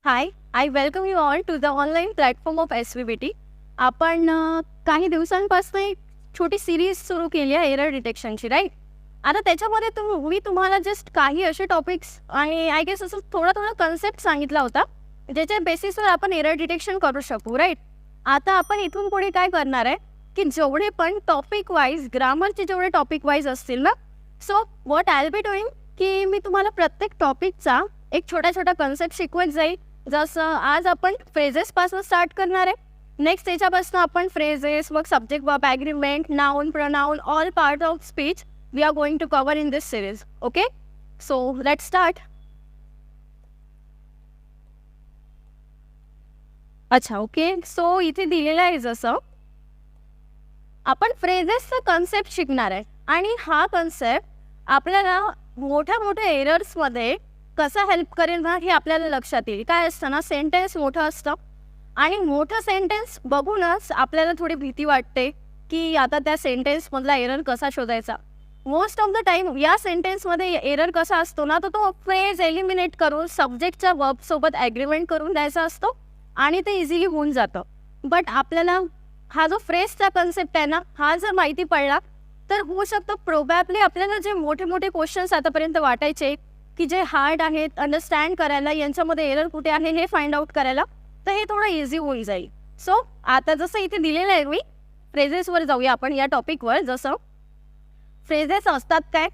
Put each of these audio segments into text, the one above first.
High, I welcome you all to the online platform of SVBT. आपण काही दिवसांपासून एक छोटी सिरीज सुरू केली आहे एरर डिटेक्शनची, राईट? आता त्याच्यामध्ये मी तुम्हाला जस्ट काही असे टॉपिक्स आणि आय गेस असं थोडा कन्सेप्ट सांगितला होता ज्याच्या बेसिसवर आपण एरर डिटेक्शन करू शकू, राईट? आता आपण इथून पुढे काय करणार आहे की जेवढे पण टॉपिक वाईज ग्रामरचे जेवढे टॉपिक वाईज असतील ना, so what I will be doing की मी तुम्हाला प्रत्येक टॉपिकचा एक छोटा कन्सेप्ट शिकवत जाईल. जसं आज आपण फ्रेजेसपासून स्टार्ट करणार आहे. नेक्स्ट त्याच्यापासून आपण फ्रेजेस, मग subject verb, agreement, noun, pronoun, all part of speech we are going to cover in this series. Okay, so let's start. अच्छा, ओके, सो इथे दिलेलं आहे जसं आपण फ्रेजेसचा कन्सेप्ट शिकणार आहे आणि हा कन्सेप्ट आपल्याला मोठ्या एरर्समध्ये कसा हेल्प करेल ना हे आपल्याला लक्षात येईल. काय असतं ना, सेंटेन्स मोठं असतं आणि मोठं सेंटेन्स बघूनच आपल्याला थोडी भीती वाटते की आता त्या सेंटेन्समधला एरर कसा शोधायचा. मोस्ट ऑफ द टाईम या सेंटेन्समध्ये एरर कसा असतो ना, तर तो फ्रेज एलिमिनेट करून सब्जेक्टच्या वर्बसोबत ॲग्रीमेंट करून द्यायचा असतो आणि ते इझिली होऊन जातं. बट आपल्याला हा जो फ्रेजचा कन्सेप्ट आहे ना, हा जर माहिती पडला तर होऊ शकतं प्रोबॅबली आपल्याला जे मोठे क्वेश्चन्स आतापर्यंत वाटायचे की जे हार्ड आहेत अंडरस्टँड करायला, यांच्यामध्ये एरर कुठे आहे हे फाइंड आउट करायला, तर हे थोडं इझी होऊन जाईल. सो आता जसं इथे दिलेलं आहे, मी फ्रेजेसवर जाऊया आपण या टॉपिकवर. जसं फ्रेजेस असतात काय,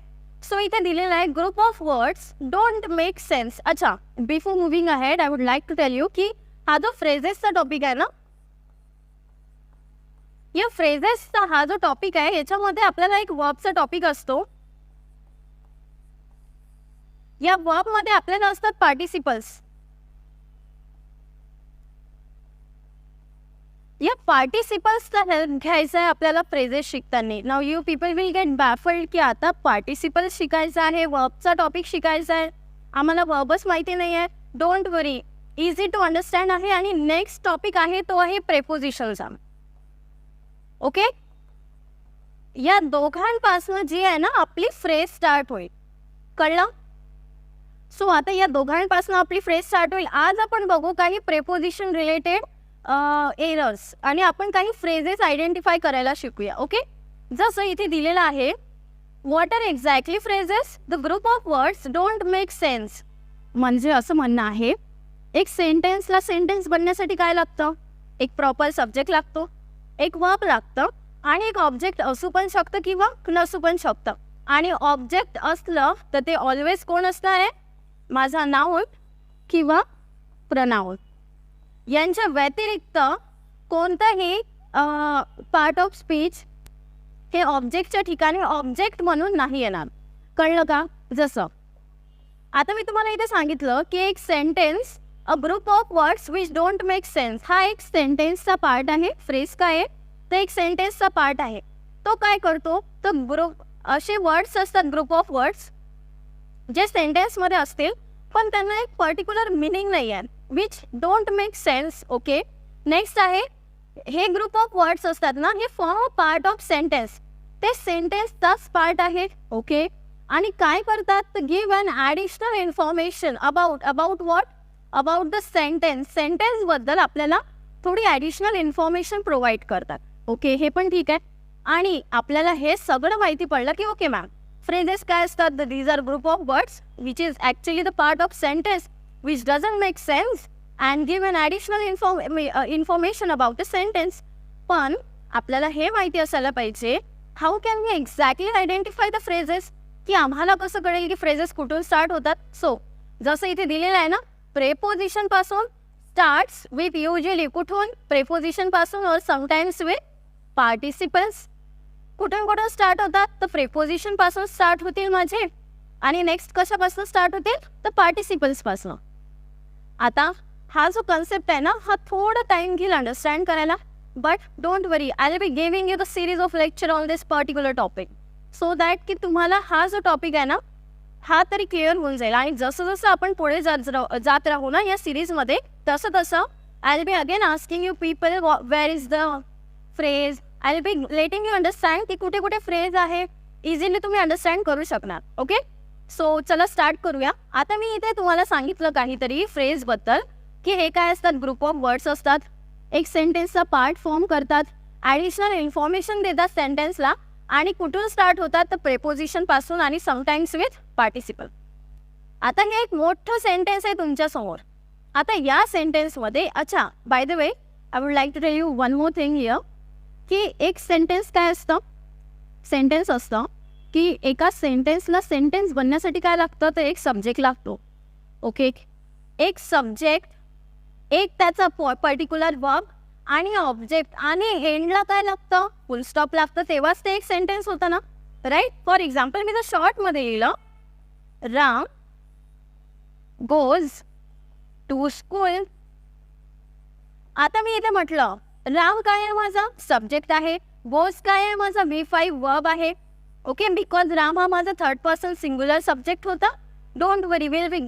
सो इथे दिलेलं आहे group of words don't make sense. अच्छा, before moving ahead I would like to tell you की हा जो फ्रेजेसचा टॉपिक आहे ना, या फ्रेजेसचा हा जो टॉपिक आहे याच्यामध्ये आपल्याला एक वर्बचा टॉपिक असतो. या वर्बमध्ये आपल्याला असतात पार्टिसिपल्स. या पार्टिसिपल्सचा हेल्प घ्यायचा आहे आपल्याला फ्रेजेस शिकताना. Now you people will get baffled की आता पार्टिसिपल्स शिकायचं आहे, वर्बचा टॉपिक शिकायचा आहे, आम्हाला वर्बच माहिती नाही आहे. Don't worry, easy to understand आहे. आणि नेक्स्ट टॉपिक आहे तो आहे प्रेपोजिशनचा. ओके, या दोघांपासून जी आहे ना आपली फ्रेज स्टार्ट होईल, कळलं? सो आता या दोघांपासून आपली फ्रेज स्टार्ट होईल. आज आपण बघू काही प्रेपोजिशन रिलेटेड एरर्स आणि आपण काही फ्रेजेस आयडेंटिफाय करायला शिकूया. ओके, जसं इथे दिलेलं आहे, what are exactly phrases? The group of words don't make sense. म्हणजे असं म्हणणं आहे, एक सेंटेन्सला सेंटेन्स बनण्यासाठी काय लागतं? एक प्रॉपर सब्जेक्ट लागतो, एक वर्ब लागतं आणि एक ऑब्जेक्ट असू पण शकतं किंवा नसू पण शकतं. आणि ऑब्जेक्ट असलं तर ते ऑलवेज कोण असणार आहे? माझा नाउन किंवा प्रनाउन. यांच्या व्यतिरिक्त कोणताही पार्ट ऑफ स्पीच हे ऑब्जेक्टच्या ठिकाणी ऑब्जेक्ट म्हणून नाही येणार. कळलं का? जसं आता मी तुम्हाला इथे सांगितलं की एक sentence, a group of words which don't make sense, हा एक सेंटेन्सचा पार्ट आहे. फ्रेज काय आहे? तर एक सेंटेन्सचा पार्ट आहे. तो काय करतो? तर ग्रुप असे वर्ड्स असतात, ग्रुप ऑफ वर्ड्स जे सेंटेन्समध्ये असतील पण त्यांना एक पर्टिक्युलर मिनिंग नाही आहे, which don't make sense. Okay, next आहे, हे ग्रुप ऑफ वर्ड्स असतात ना, हे form a part of sentence, ते सेंटेन्सचाच पार्ट आहे. ओके, आणि काय करतात? तर give an additional information about what? About the sentence. सेंटेन्सबद्दल आपल्याला थोडी ॲडिशनल इन्फॉर्मेशन प्रोव्हाइड करतात. ओके, हे पण ठीक आहे. आणि आपल्याला हे सगळं माहिती पडलं की ओके मॅम, फ्रेजेस काय असतात? These are group of words which is actually the part of sentence which doesn't make sense and give an additional information about the sentence. पण आपल्याला हे माहिती असायला पाहिजे, how can we exactly identify the phrases, की आम्हाला कसं कळेल की फ्रेजेस कुठून स्टार्ट होतात? सो जसं इथे दिलेलं आहे ना, प्रेपोजिशन पासून स्टार्ट्स विथ युजली, कुठून? प्रेपोजिशन पासून, और समटाइम्स विथ पार्टिसिपल्स. कुठून स्टार्ट होतात? तर प्रेपोजिशन पासून स्टार्ट होतील माझे, आणि नेक्स्ट कशापासून स्टार्ट होतील? तर पार्टिसिपल्स पासून. आता हा जो कन्सेप्ट आहे ना, हा थोडा टाइम घेईल अंडरस्टँड करायला, but don't worry, I will be giving you the series of lecture on this particular topic, so that की तुम्हाला हा जो टॉपिक आहे ना हा तरी क्लिअर होऊन जाईल. आणि जसं आपण पुढे जात राहू ना या सिरीजमध्ये, तसं I will be again asking you people where is the phrase. I will be letting you understand की कुठे फ्रेज आहे, इझिली तुम्ही अंडरस्टँड करू शकणार. ओके, सो चला स्टार्ट करूया. आता मी इथे तुम्हाला सांगितलं काहीतरी फ्रेजबद्दल, की हे काय असतात, ग्रुप ऑफ वर्ड्स असतात, एक सेंटेन्सचा पार्ट फॉर्म करतात, ॲडिशनल इन्फॉर्मेशन देतात सेंटेन्सला, आणि कुठून स्टार्ट होतात तर प्रेपोजिशन पासून आणि समटाइम्स विथ पार्टिसिपल. आता हे एक मोठं सेंटेन्स आहे तुमच्यासमोर. आता या सेंटेन्समध्ये, अच्छा by the way I would like to tell you one more thing here, की एक सेंटेन्स काय असतं, सेंटेन्स असतं की एका सेंटेन्सला सेंटेन्स बनण्यासाठी काय लागतं तर एक सब्जेक्ट लागतो. ओके, एक सब्जेक्ट, एक त्याचा पर्टिक्युलर वर्ब आणि ऑब्जेक्ट, आणि एंडला काय लागतं, फुल स्टॉप लागतं, तेव्हाच ते एक सेंटेन्स होतं ना, राईट. फॉर एक्झाम्पल मी तर शॉर्टमध्ये लिहिलं, राम गोज टू स्कूल. आता मी इथे म्हटलं राम काय आहे माझा सब्जेक्ट आहे, गोज काय आहे माझा V5 वर्ब आहे. ओके, बिकॉज राम हा माझा थर्ड पर्सन सिंग्युलर सब्जेक्ट होता. Don't worry, will be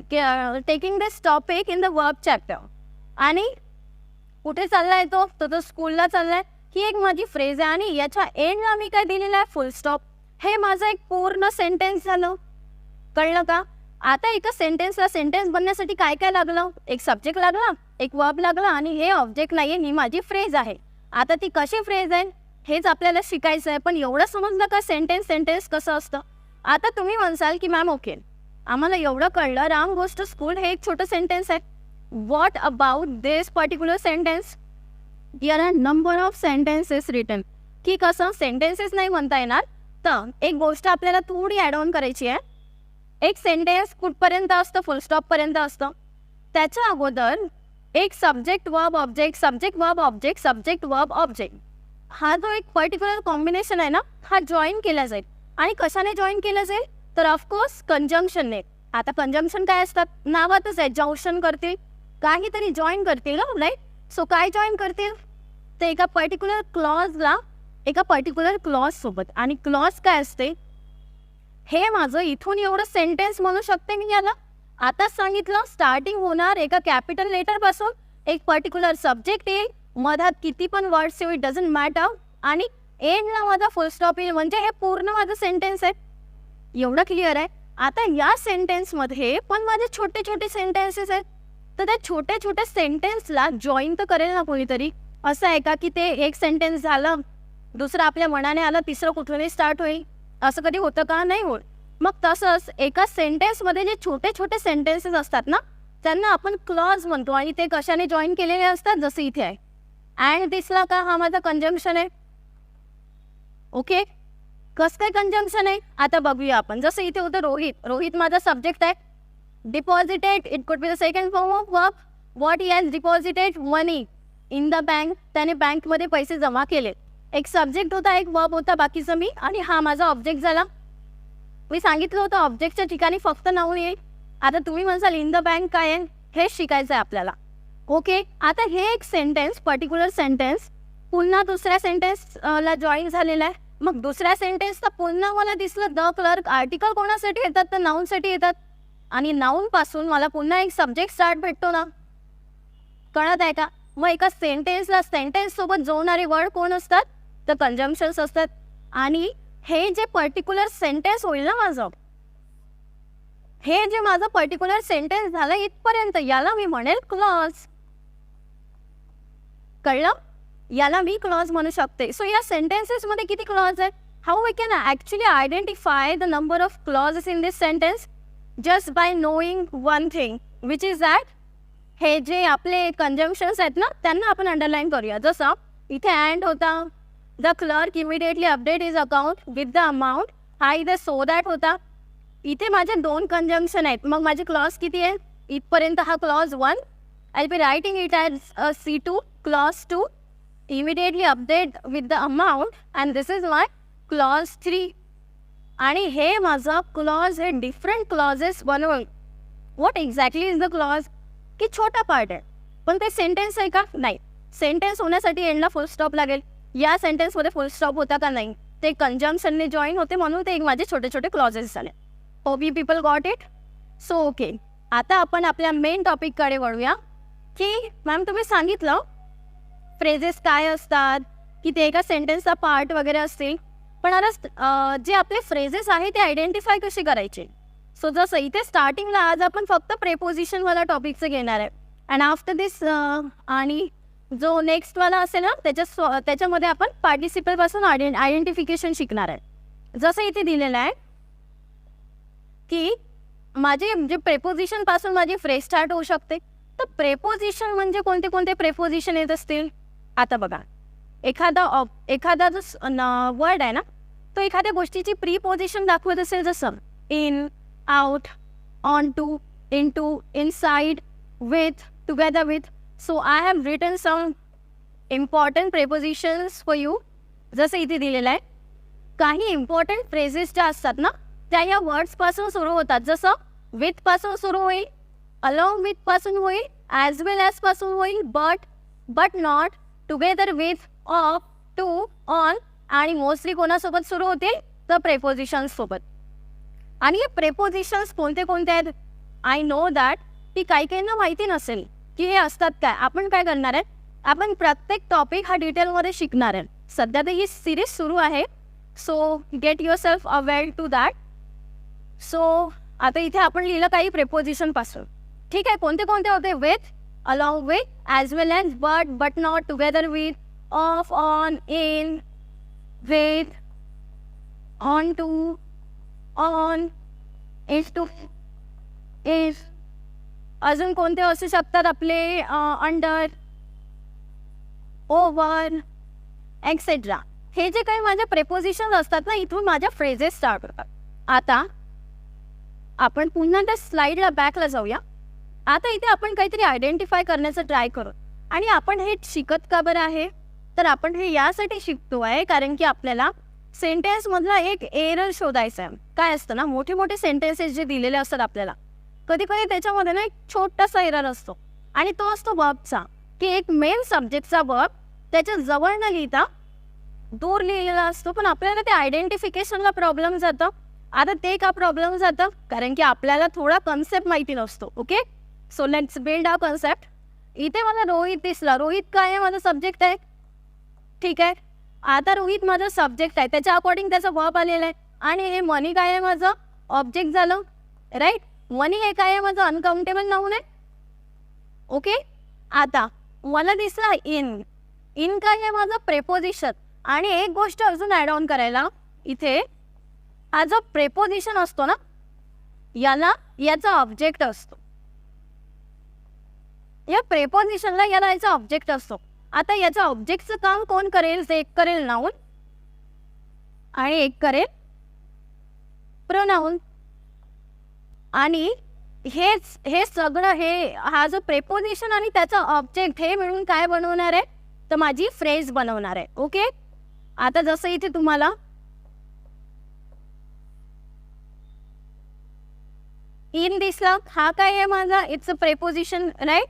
taking this topic in the verb chapter. आणि कुठे चाललाय तो स्कूलला चाललाय. ही एक माझी फ्रेज आहे आणि याच्या एंडला मी काय दिलेलं आहे, फुल स्टॉप. हे माझं एक पूर्ण सेंटेन्स झालं. कळलं का? आता एका सेंटेन्सला सेंटेन्स बनण्यासाठी काय काय लागलं, एक सब्जेक्ट लागला, एक वर्ब लागला, आणि हे ऑब्जेक्ट नाही आहे, ही माझी फ्रेज आहे. आता ती कशी फ्रेज आहे हेच आपल्याला शिकायचं आहे. पण एवढं समजलं का सेंटेन्स कसं असतं. आता तुम्ही म्हणसाल की मॅम ओके, आम्हाला एवढं कळलं, राम गोज टू स्कूल हे एक छोटं सेंटेन्स आहे. What about this particular sentence? There are number of sentences written. की कसं सेंटेन्सेस नाही म्हणता येणार, तर एक गोष्ट आपल्याला थोडी ॲड ऑन करायची आहे. एक सेंटेन्स कुठपर्यंत असतं, फुल स्टॉपपर्यंत असतं. त्याच्या अगोदर एक subject verb object, subject verb object, subject verb object, हा जो एक पर्टिक्युलर कॉम्बिनेशन आहे ना, हा जॉईन केला जाईल. आणि कशाने जॉईन केला जाईल तर ऑफकोर्स कंजंक्शनने. आता कंजंक्शन काय असतात, नावातच आहे, जंक्शन करतील, काहीतरी जॉईन करतील ना, राईट. सो काय जॉईन करतील ते एका पर्टिक्युलर क्लॉजला, एका पर्टिक्युलर क्लॉज सोबत. आणि क्लॉज काय असते, हे माझं इथून एवढं सेंटेन्स म्हणू शकते मी याला. आताच सांगितलं, स्टार्टिंग होणार एका कॅपिटल लेटर पासून, एक पर्टिक्युलर सब्जेक्ट येईल, मधात किती पण वर्ड्स येऊ, इट डझंट मॅटर, आणि एंडला माझा फुल स्टॉप येईल. म्हणजे हे पूर्ण माझं सेंटेन्स आहे. एवढं क्लिअर आहे. आता या सेंटेन्समध्ये पण माझे छोटे छोटे सेंटेन्सेस आहेत, तर त्या छोट्या छोट्या सेंटेन्सला जॉईन तर करेल ना कोणीतरी. असं आहे का की ते एक सेंटेन्स झालं, दुसरं आपल्या मनाने आलं, तिसरं कुठूनही स्टार्ट होईल, असं कधी होतं का? नाही होत. मग तसंच एका सेंटेन्समध्ये जे छोटे छोटे सेंटेन्सेस असतात ना, त्यांना आपण क्लॉज म्हणतो. आणि ते कशाने जॉईन केलेले असतात, जसं इथे आहे अँड दिसला का, हा माझा कंजंक्शन आहे. ओके, कसं काय कंजंक्शन आहे आता बघूया आपण. जसं इथे होतं रोहित, रोहित माझा सब्जेक्ट आहे. Deposited, it could be the second form of verb. What he has deposited money in the bank, त्याने बँकमध्ये पैसे जमा केले. एक सब्जेक्ट होता, एक वर्ब होता, बाकीचं मी, आणि हा माझा ऑब्जेक्ट झाला. मी सांगितलं होतं ऑब्जेक्टच्या ठिकाणी फक्त नाऊन येईल. आता तुम्ही म्हणसाल इन द बँक काय आहे, हे शिकायचं आहे आपल्याला. ओके, आता हे एक सेंटेन्स, पर्टिक्युलर सेंटेन्स पुन्हा दुसऱ्या सेंटेन्सला जॉईन झालेला आहे. मग दुसऱ्या सेंटेन्सचा पुन्हा मला दिसलं द क्लर्क. आर्टिकल कोणासाठी येतात तर नाऊनसाठी येतात. आणि नाऊन पासून मला पुन्हा एक सब्जेक्ट स्टार्ट भेटतो ना, कळत आहे का? मग एका सेंटेन्सला सेंटेन्स सोबत जोडणारे वर्ड कोण असतात तर कंजंक्शन्स असतात. आणि हे जे पर्टिक्युलर सेंटेन्स होईल ना माझं, हे जे माझं पर्टिक्युलर सेंटेन्स झालं इथपर्यंत, याला मी म्हणेल क्लॉज. कळलं? याला मी क्लॉज म्हणू शकते. सो या सेंटेन्सेसमध्ये किती क्लॉज आहेत? How we can actually identify the number of clauses in this sentence? Just by knowing one thing, which is that हे जे आपले कंजंक्शन्स आहेत ना, त्यांना आपण अंडरलाईन करूया. जसं इथे अँड होता, the clerk immediately update is account with the amount, हा इथे सो दॅट होता. इथे माझे दोन कंजंक्शन आहेत, मग माझे क्लॉज किती आहे? इथपर्यंत हा clause 1. I be writing it as C2, clause 2, immediately update with the amount, and this is my clause 3. आणि हे माझं क्लॉज हे डिफरंट क्लॉजेस बनवून, what exactly is the clause? की छोटा पार्ट आहे, पण ते सेंटेन्स आहे का? नाही. सेंटेन्स होण्यासाठी एंडला फुल स्टॉप लागेल. या सेंटेन्समध्ये फुल स्टॉप होता का? नाही. ते कंजंक्शनने जॉईन होते, म्हणून ते एक माझे छोटे छोटे क्लॉजेस झाले. Hope you people got it? So okay, आता आपण आपल्या मेन टॉपिककडे वळूया. की मॅम तुम्ही सांगितलं फ्रेजेस काय असतात, की ते एका सेंटेन्सचा पार्ट वगैरे असतील, पण आता जे आपले फ्रेजेस आहेत ते आयडेंटिफाय कसे करायचे? सो जसं इथे स्टार्टिंगला आज आपण फक्त प्रेपोजिशनवाला टॉपिकचं घेणार आहे. अँड आफ्टर दिस आणि जो नेक्स्टवाला असेल ना त्याच्यामध्ये आपण पार्टिसिपलपासून आयडेंटिफिकेशन शिकणार आहे. जसं इथे दिलेलं आहे की माझे जे प्रेपोजिशनपासून माझी फ्रेज स्टार्ट होऊ शकते. तर प्रेपोजिशन म्हणजे कोणते कोणते प्रेपोजिशन येत असतील. आता बघा, एखादा जो वर्ड आहे ना तो एखाद्या गोष्टीची प्रीपोजिशन दाखवत असेल, जसं in, out, on to, in to, inside, with, together with. So I have written some important prepositions for you. जसं इथे दिलेलं आहे, काही इम्पॉर्टंट फ्रेजेस ज्या असतात ना त्या या वर्ड्सपासून सुरू होतात. जसं विथपासून सुरू होईल, अलॉंग विथपासून होईल, ॲज वेल ॲज पासून होईल, but not, together with, of, to, on, आणि मोस्टली कोणासोबत सुरू होतील तर प्रेपोजिशन्स सोबत. आणि हे प्रेपोजिशन्स कोणते कोणते आहेत, आय नो दॅट की काही काहींना माहिती नसेल की हे असतात काय. आपण काय करणार आहे, आपण प्रत्येक टॉपिक हा डिटेलमध्ये शिकणार आहे. सध्या तर ही सिरीज सुरू आहे, so get yourself aware to that. So आता इथे आपण लिहिलं काही प्रेपोजिशनपासून. ठीक आहे, कोणते कोणते होते, with, along with, as well as, but not, together with, of, on, in, with, on to, on, if to, if. अजून कोणते असू शकतात आपले, अंडर, ओव्हर, एक्सेट्रा. हे जे काही माझ्या प्रेपोजिशन असतात ना इथून माझ्या फ्रेजेस स्टार्ट होतात. आता आपण पुन्हा त्या स्लाइडला बॅकला जाऊया. आता इथे आपण काहीतरी आयडेंटिफाय करण्याचं ट्राय करू. आणि आपण हे शिकत का बरं आहे, तर आपण हे यासाठी शिकतो आहे कारण की आपल्याला सेंटेन्समधला एक एरर शोधायचा आहे. काय असतं ना, मोठे मोठे सेंटेन्सेस जे दिलेले असतात आपल्याला, कधी कधी त्याच्यामध्ये ना एक छोटासा एरर असतो आणि तो असतो वर्बचा. की एक मेन सब्जेक्टचा वर्ब त्याच्या जवळ न लिहिता दूर लिहिलेला असतो, पण आपल्याला ते आयडेंटिफिकेशनला प्रॉब्लेम जातं. आता ते का प्रॉब्लेम जातं, कारण की आपल्याला थोडा कन्सेप्ट माहिती नसतो. Okay, so let's build a concept. इथे मला रोहित दिसला. रोहित काय आहे, माझा सब्जेक्ट आहे. ठीक आहे, आता रोहित माझं सब्जेक्ट आहे, त्याच्या अकॉर्डिंग त्याचा वर्ब आलेला आहे. आणि हे मनी काय आहे, माझं ऑब्जेक्ट झालं. राईट, मनी हे काय आहे, माझं अनकाउंटेबल नाऊन आहे. ओके, आता मला दिसला इन. इन काय आहे, माझं प्रेपोजिशन. आणि एक गोष्ट अजून ॲड ऑन करायला, इथे हा जो प्रेपोजिशन असतो ना याचा ऑब्जेक्ट असतो. या प्रेपोजिशनला याचा ऑब्जेक्ट असतो. आता याचा ऑब्जेक्टचं काम कोण करेल, ते एक करेल नाऊन आणि एक करेल प्रोनाऊन. आणि हे सगळं हा जो प्रेपोजिशन आणि त्याचा ऑब्जेक्ट हे मिळून काय बनवणार आहे, तर माझी फ्रेज बनवणार आहे. ओके, आता जसं इथे तुम्हाला इन दिसला, हा काय आहे माझा, इट्स अ प्रेपोजिशन. राईट,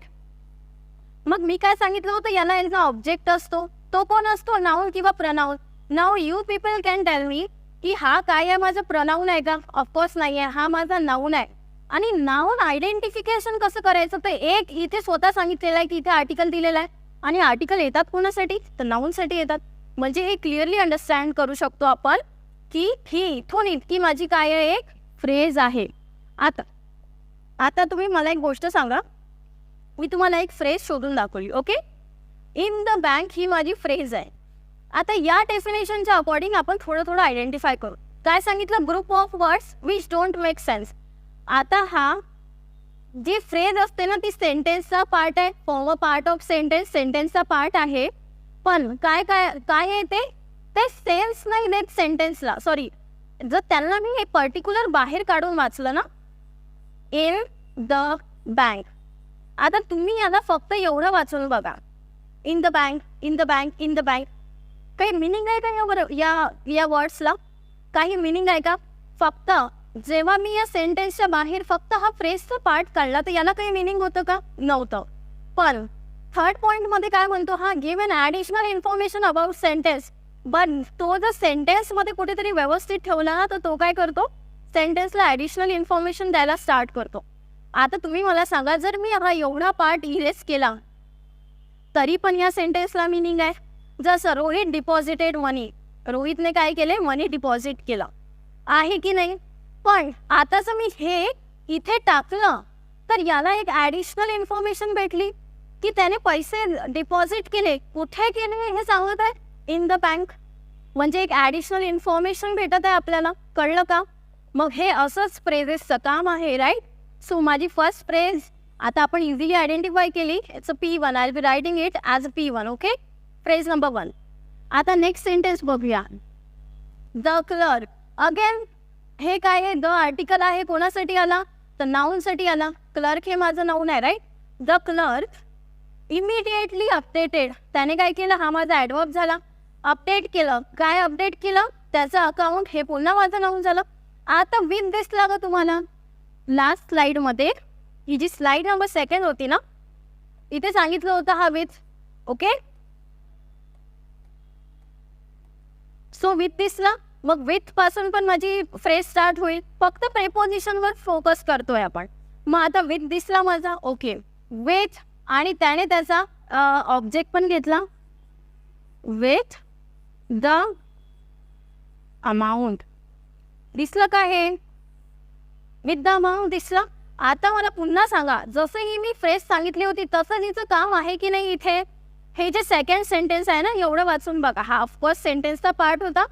मग मी काय सांगितलं होतं, याचा ऑब्जेक्ट असतो. तो कोण असतो, नाऊन किंवा प्रनाऊन. Now you people can tell me की हा काय आहे, माझं प्रनाऊन आहे का. ऑफकोर्स नाही आहे, हा माझा नाऊन आहे. आणि नाऊन आयडेंटिफिकेशन कसं करायचं, तर एक इथे स्वतः सांगितलेलं आहे की इथे आर्टिकल दिलेला आहे. आणि आर्टिकल येतात कोणासाठी, तर नाऊनसाठी येतात. म्हणजे हे क्लिअरली अंडरस्टँड करू शकतो आपण की ही इथून इतकी माझी काय आहे, एक फ्रेज आहे. आता तुम्ही मला एक गोष्ट सांगा, मी तुम्हाला एक फ्रेज शोधून दाखवली. ओके, इन द बँक ही माझी फ्रेज आहे. आता या डेफिनेशनच्या अकॉर्डिंग आपण थोडं आयडेंटिफाय करू. काय सांगितलं, group of words which don't make sense. आता हा जी फ्रेज असते ना ती सेंटेन्सचा पार्ट आहे, फॉर्म अ पार्ट ऑफ सेंटेन्सचा पार्ट आहे. पण काय काय काय आहे ते सेन्स नाही देत सेंटेन्सला. सॉरी, जर त्यांना मी हे पर्टिक्युलर बाहेर काढून वाचलं ना, इन द बँक. आता तुम्ही याला फक्त एवढं वाचून बघा, in the bank, in the bank, in the bank. काही मिनिंग आहे का या वर्ड्सला, काही मिनिंग आहे का. फक्त जेव्हा मी या सेंटेन्सच्या बाहेर फक्त हा फ्रेजचा पार्ट काढला तर याला काही मिनिंग होतं का, नव्हतं. पण थर्ड पॉईंटमध्ये काय म्हणतो, हा give an additional information about sentence. But तो जर सेंटेन्समध्ये कुठेतरी व्यवस्थित ठेवला ना तर तो काय करतो, सेंटेन्सला ॲडिशनल इन्फॉर्मेशन द्यायला स्टार्ट करतो. आता तुम्ही मला सांगा, जर मी हा एवढा पार्ट इरेज केला तरी पण या सेंटेन्सला मिनिंग आहे. जसं रोहित डिपॉझिटेड मनी, रोहितने काय केले, मनी डिपॉझिट केला, आहे की नाही. पण आता जर मी हे इथे टाकलं तर याला एक ॲडिशनल इन्फॉर्मेशन भेटली की त्याने पैसे डिपॉझिट केले. कुठे केले हे सांगत आहे, इन द बँक. म्हणजे एक ॲडिशनल इन्फॉर्मेशन भेटत आहे आपल्याला. कळलं का? मग हे असंच फ्रेजेसचं काम आहे, राईट. सो माझी फर्स्ट फ्रेज आता आपण इझिली आयडेंटिफाय केली. It's a P1. I will be writing it as a P1. Okay, phrase number 1. आता नेक्स्ट सेंटेन्स बघूया. The clerk. अगेन हे काय आहे? द आर्टिकल आहे. कोणासाठी आला? तर नाऊनसाठी आला. क्लर्क हे माझं नाऊन आहे, right. The clerk immediately updated. त्याने काय केलं? हा माझा ॲडवर्ब झाला. अपडेट केलं. काय अपडेट केलं? त्याचं अकाउंट. हे पुन्हा माझं नाऊन झालं. आता विथ दिसला का तुम्हाला? लास्ट स्लाईडमध्ये ही जी स्लाईड नंबर 2 होती ना, इथे सांगितलं होतं हा विथ. ओके, सो विथ दिसला. मग विथ पासून पण माझी फ्रेज स्टार्ट होईल. फक्त प्रेपोजिशनवर फोकस करतोय आपण. मग आता विथ दिसला माझा. ओके, विथ आणि त्याने त्याचा ऑब्जेक्ट पण घेतला. विथ द अमाऊंट दिसलं का? हे विथ द अमाऊंट दिसलं. आता मला पुन्हा सांगा, जसं ही मी फ्रेज सांगितली होती तसं हिचं काम आहे की नाही इथे? हे जे सेकंड सेंटेन्स आहे ना, एवढं वाचून बघा. हा ऑफकोर्स सेंटेन्सचा पार्ट होता,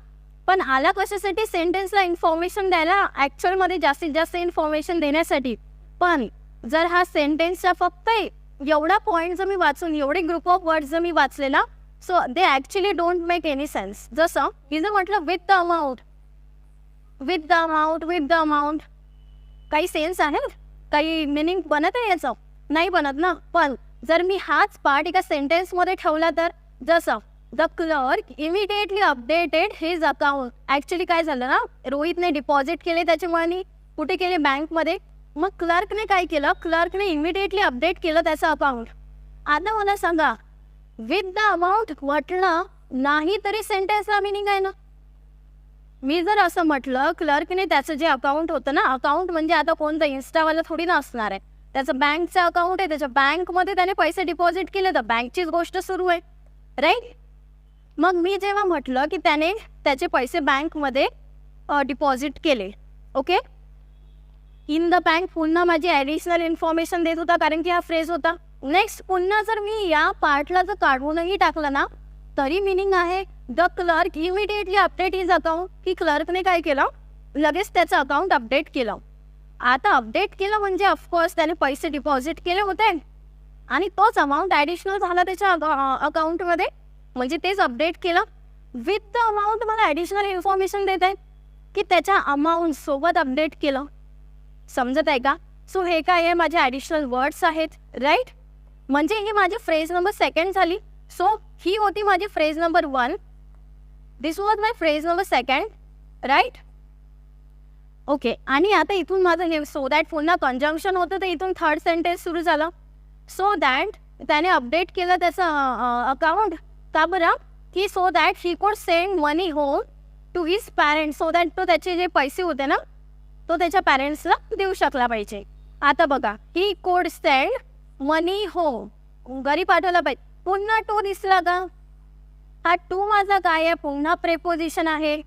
पण आला कशासाठी? सेंटेन्सला इन्फॉर्मेशन द्यायला, ॲक्च्युअलमध्ये जास्तीत जास्त इन्फॉर्मेशन देण्यासाठी. पण जर हा सेंटेन्सचा फक्त एवढा पॉईंट जर मी वाचून, एवढे ग्रुप ऑफ वर्ड्स जर मी वाचलेला, so they actually don't make any sense. जसं मी जर म्हटलं with the amount, with the amount, with the amount, काही सेन्स आहे? काही मिनिंग बनत आहे याचं? नाही बनत ना. पण जर मी हाच पार्ट एका सेंटेन्समध्ये ठेवला तर, जसं the clerk immediately updated his account. Actually काय झालं ना, रोहितने डिपॉझिट केले त्याचे मनी. कुठे केले? बँकमध्ये. मग क्लर्कने काय केलं? क्लर्कने इमिडिएटली अपडेट केलं त्याचं अकाउंट. आता मला सांगा, विथ द अमाऊंट म्हटलं नाही तरी सेंटेन्सला मिनिंग आहे ना. मी जर असं म्हटलं क्लर्कने त्याचं जे अकाउंट होतं ना, अकाउंट म्हणजे आता कोणतं इन्स्टावाला थोडी ना असणार आहे, त्याचं बँकचं अकाउंट आहे, त्याच्या बँकमध्ये त्याने पैसे डिपॉझिट केले, तर बँकचीच गोष्ट सुरू आहे, राईट. मग मी जेव्हा म्हटलं की त्याने त्याचे पैसे बँकमध्ये डिपॉझिट केले, ओके, इन द बँक, पुन्हा माझी ॲडिशनल इन्फॉर्मेशन देत होता कारण की हा फ्रेज होता. नेक्स्ट पुन्हा जर मी या पार्टला जर काढूनही टाकलं ना तरी मिनिंग आहे the clerk immediately update his account, की क्लर्कने काय केलं? लगेच त्याचं अकाउंट अपडेट केलं. आता अपडेट केलं म्हणजे ऑफकोर्स त्याने पैसे डिपॉझिट केले होते आणि तोच अमाऊंट ॲडिशनल झाला त्याच्या अकाउंटमध्ये, म्हणजे तेच अपडेट केलं. विथ द अमाऊंट मला ॲडिशनल इन्फॉर्मेशन देत आहे की त्याच्या अमाऊंटसोबत अपडेट केलं. समजत आहे का? सो हे काय आहे? माझे ॲडिशनल वर्ड्स आहेत, राईट. म्हणजे ही माझी फ्रेज नंबर 2 झाली. सो ही होती माझी phrase number 1. This was my phrase number 2, right. Okay, आणि आता इथून माझं हे सो दॅट पुन्हा कंजंक्शन होतं, तर इथून थर्ड सेंटेन्स सुरू झालं. सो दॅट त्याने अपडेट केलं त्याचं अकाउंट. का बरं? की so that he could send money home to his parents, so that तो त्याचे जे पैसे होते ना तो त्याच्या पॅरेंट्सला देऊ शकला पाहिजे. आता बघा, ही कुड सेंड मनी होम, घरी पाठवला पाहिजे. पुन्हा टू दिसला का? हा टू माझा काय आहे? पुन्हा प्रेपोजिशन आहे,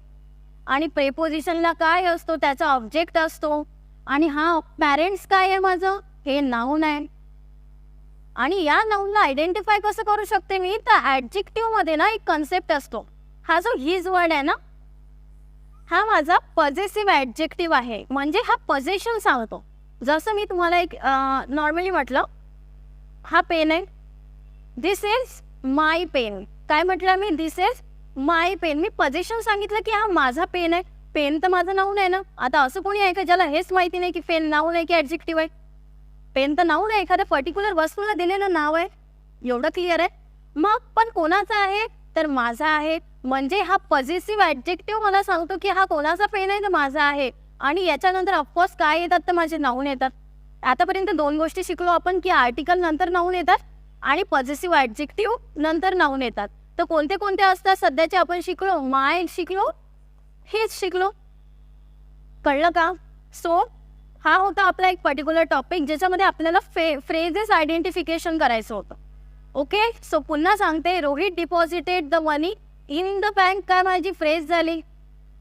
आणि प्रेपोजिशनला काय असतो? त्याचा ऑब्जेक्ट असतो. आणि हा पॅरेंट्स काय आहे माझं? हे नाऊन आहे. आणि या नाऊनला आयडेंटिफाय कसं करू शकते मी? तर ॲडजेक्टिव्हमध्ये ना एक कन्सेप्ट असतो. हा जो हिज वर्ड आहे ना, हा माझा पॉझेसिव्ह ॲडजेक्टिव्ह आहे, म्हणजे हा पोझेशन सांगतो. जसं मी तुम्हाला एक नॉर्मली म्हटलं, हा पेन आहे, दिस इज माय पेन. काय म्हटलं मी? दिस इज माय पेन. मी पोझेशन सांगितलं की हा माझा पेन आहे. पेन तर माझं नाऊन आहे ना. आता असं कोणी आहे का ज्याला हेच माहिती नाही की पेन नाऊन आहे की ॲडजेक्टिव्ह आहे? पेन तर नाऊन आहे, एखाद्या पर्टिक्युलर वस्तूला दिलेलं नाव आहे, एवढं क्लिअर आहे. मग पण कोणाचा आहे? तर माझा आहे. म्हणजे हा पॉझेसिव्ह ॲडजेक्टिव्ह मला सांगतो की हा कोणाचा पेन आहे? तर माझा आहे. आणि याच्यानंतर ऑफकोर्स काय येतात? तर माझे नाऊन येतात. आतापर्यंत 2 गोष्टी शिकलो आपण, की आर्टिकल नंतर नाऊन येतात आणि पॉझेसिव्ह ॲडजेक्टिव्ह नंतर नाऊन येतात. तर कोणते कोणते असतात सध्याचे आपण शिकलो? माय शिकलो, हेच शिकलो. कळलं का? सो हा होता आपला एक पर्टिक्युलर टॉपिक ज्याच्यामध्ये आपल्याला फ्रेजेस आयडेंटिफिकेशन करायचं होतं. ओके, सो पुन्हा सांगते, Rohit deposited the money in the bank, काय माझी फ्रेज झाली.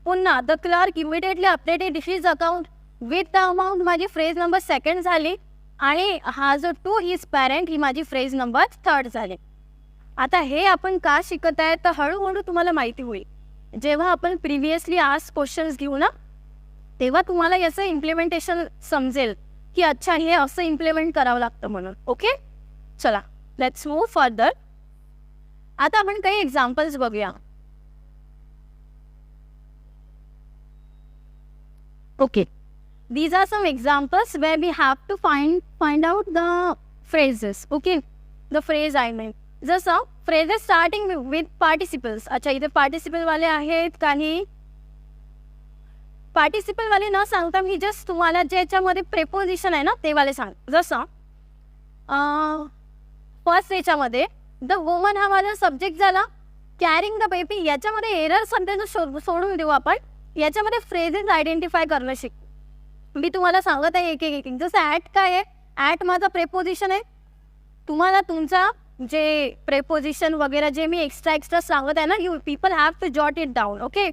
पुन्हा the clerk immediately updated his account with the amount, माझी फ्रेज नंबर 2 झाली. आणि हा जो टू हिज पॅरेंट ही माझी फ्रेज नंबर 3 झाली. आता हे आपण का शिकत आहे तर हळूहळू तुम्हाला माहिती होईल. जेव्हा आपण प्रिव्हियसली आज क्वेश्चन्स घेऊ ना तेव्हा तुम्हाला याचं इम्प्लिमेंटेशन समजेल की अच्छा हे असं इम्प्लिमेंट करावं लागतं म्हणून. ओके, चला लेट्स मूव्ह फर्दर. आता आपण काही एक्झाम्पल्स बघूया. Okay, these are some examples where we have to find out the phrases. Okay, the phrase I mean. जसं phrases starting with participles. अच्छा, इथे पार्टिसिपल वाले आहेत काही. पार्टिसिपल वाले न सांगता मी जस्ट तुम्हाला ज्याच्यामध्ये प्रेपोजिशन आहे ना ते वाले सांग. जसं फर्स्ट याच्यामध्ये द वुमन हा माझा सब्जेक्ट झाला. कॅरिंग द बेबी याच्यामध्ये एरर सेंटेन्स सोडून देऊ आपण. याच्यामध्ये फ्रेजेस आयडेंटिफाय करणं शिक. मी तुम्हाला सांगत आहे एक एक. जसं ॲट काय आहे, ॲट माझा प्रेपोजिशन आहे. तुम्हाला तुमचा जे प्रेपोजिशन वगैरे जे मी एक्स्ट्रा सांगत आहे ना you people have to jot it down. Okay,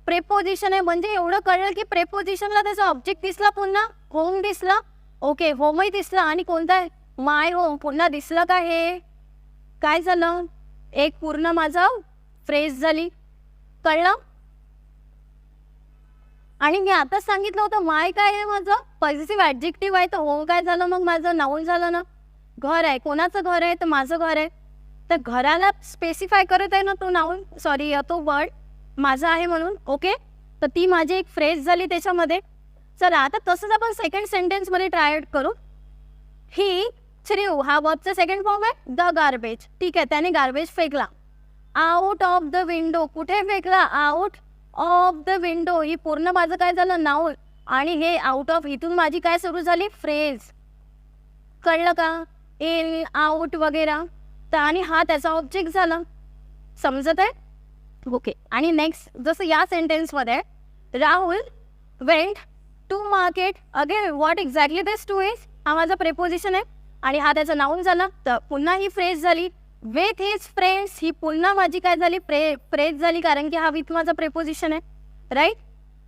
preposition आहे म्हणजे एवढं कळलं की प्रेपोजिशनला त्याचा ऑब्जेक्ट दिसला, पुन्हा होम दिसला. ओके, होमही दिसला आणि कोणता आहे माय होम पुन्हा दिसलं का. हे काय झालं, एक पूर्ण माझं फ्रेज झाली. कळलं. आणि मी आता सांगितलं होतं माय काय आहे माझं पॉझिटिव्ह ॲडजेक्टिव्ह आहे तर होम काय झालं मग माझं नाऊन झालं ना. घर आहे, कोणाचं घर आहे तर माझं घर आहे. तर घराला स्पेसिफाय करत आहे ना तो नाऊन सॉरी तो वर्ड माझा आहे म्हणून. ओके, तर ती माझी एक फ्रेज झाली त्याच्यामध्ये. चला आता तसंच आपण सेकंड सेंटेन्समध्ये ट्राय करू. ही थ्रू हा वर्बचा सेकंड फॉर्म आहे द गार्बेज. ठीक आहे, त्याने गार्बेज फेकला. आउट ऑफ द विंडो कुठे फेकला, आउट ऑफ द विंडो ही पूर्ण माझं काय झालं नाऊन. आणि हे आउट ऑफ इथून माझी काय सुरू झाली फ्रेज. कळलं का, इन आउट वगैरे. तर आणि हा त्याचा ऑब्जेक्ट झाला. समजत आहे. ओके, आणि नेक्स्ट जसं या सेंटेन्समध्ये Rahul went to market. Again what exactly this to is हा माझा प्रेपोजिशन आहे आणि हा त्याचा नाऊन झाला. तर पुन्हा ही फ्रेज झाली. विथ हिज फ्रेंड्स ही पुन्हा माझी काय झाली फ्रेज झाली कारण की हा विथ माझा प्रेपोजिशन आहे. राईट.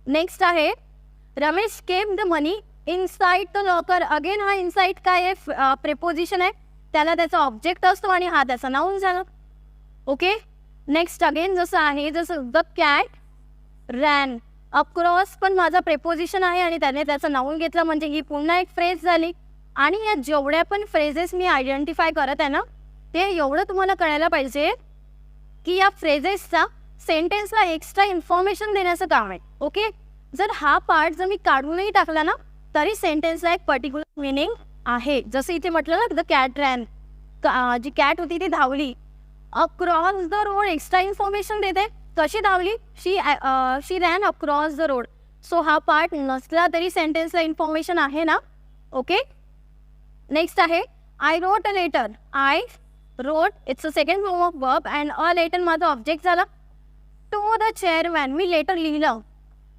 नेक्स्ट आहे Ramesh came the money inside the locker. Again हा इनसाइड काय आहे प्रेपोजिशन आहे, त्याला त्याचा ऑब्जेक्ट असतो आणि हा त्याचा नाऊन झाला. ओके, नेक्स्ट अगेन जसं आहे जसं द कॅट रॅन अक्रॉस पण माझा प्रेपोजिशन आहे आणि त्याने त्याचं नाऊन घेतलं म्हणजे ही पुन्हा एक फ्रेज झाली. आणि या जेवढ्या पण फ्रेजेस मी आयडेंटिफाय करत आहे ना ते एवढं तुम्हाला कळायला पाहिजे की या फ्रेजेसचा सेंटेन्सला एक्स्ट्रा इन्फॉर्मेशन देण्याचं काम आहे. ओके, जर हा पार्ट जर मी काढूनही टाकला ना तरी सेंटेन्सला एक पर्टिक्युलर मिनिंग आहे. जसं इथे म्हटलं ना द कॅट रॅन जी कॅट होती ती धावली. Across the road extra information देते. कशी धावली, she ran across the road. So हा पार्ट नसला तरी सेंटेन्सला इन्फॉर्मेशन आहे ना. ओके, नेक्स्ट आहे I wrote a letter. I wrote it's a second form of verb and a letter माझा ऑब्जेक्ट झाला. टू द चेअरमॅन मी लेटर लिहिलं.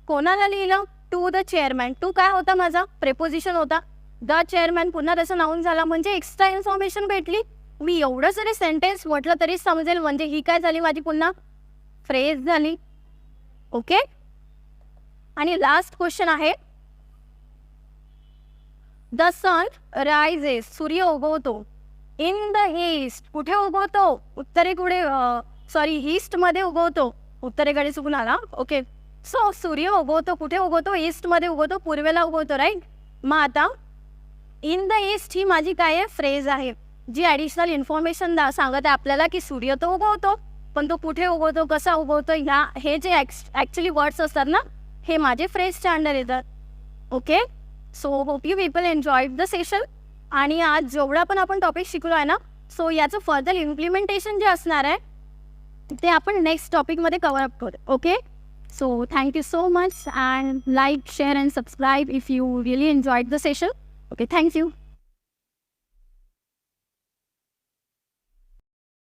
कोणाला लिहिलं, टू द चेअरमॅन. टू काय होता माझा प्रेपोजिशन होता. द चेअरमॅन पुन्हा त्याचं नाऊन झाला म्हणजे एक्स्ट्रा इन्फॉर्मेशन भेटली. मी एवढं जरी सेंटेन्स म्हटलं तरी समजेल म्हणजे ही काय झाली माझी पुन्हा फ्रेज झाली. ओके, आणि लास्ट क्वेश्चन आहे द सन रायझेस. सूर्य उगवतो. इन द ईस्ट कुठे उगवतो, उत्तरेकडे सॉरी ईस्टमध्ये उगवतो. उत्तरेकडे चुकून आला. ओके, सो सूर्य उगवतो कुठे उगवतो, ईस्टमध्ये उगवतो, पूर्वेला उगवतो. राईट. मग आता इन द ईस्ट ही माझी काय आहे फ्रेज आहे जी ॲडिशनल इन्फॉर्मेशन सांगत आहे आपल्याला की सूर्य तो उगवतो पण तो कुठे उगवतो कसा उगवतो ह्या हे जे ॲक्च्युली वर्ड्स असतात ना हे माझे फ्रेजच्या अंडर येतात. Okay, so hope you people enjoyed the session. आणि आज जेवढा पण आपण टॉपिक शिकलो आहे ना सो याचं फर्दर इम्प्लिमेंटेशन जे असणार आहे ते आपण नेक्स्ट टॉपिकमध्ये कवर अप करू. Okay, so thank you so much and like share and subscribe if you really enjoyed the session. Okay, thank you.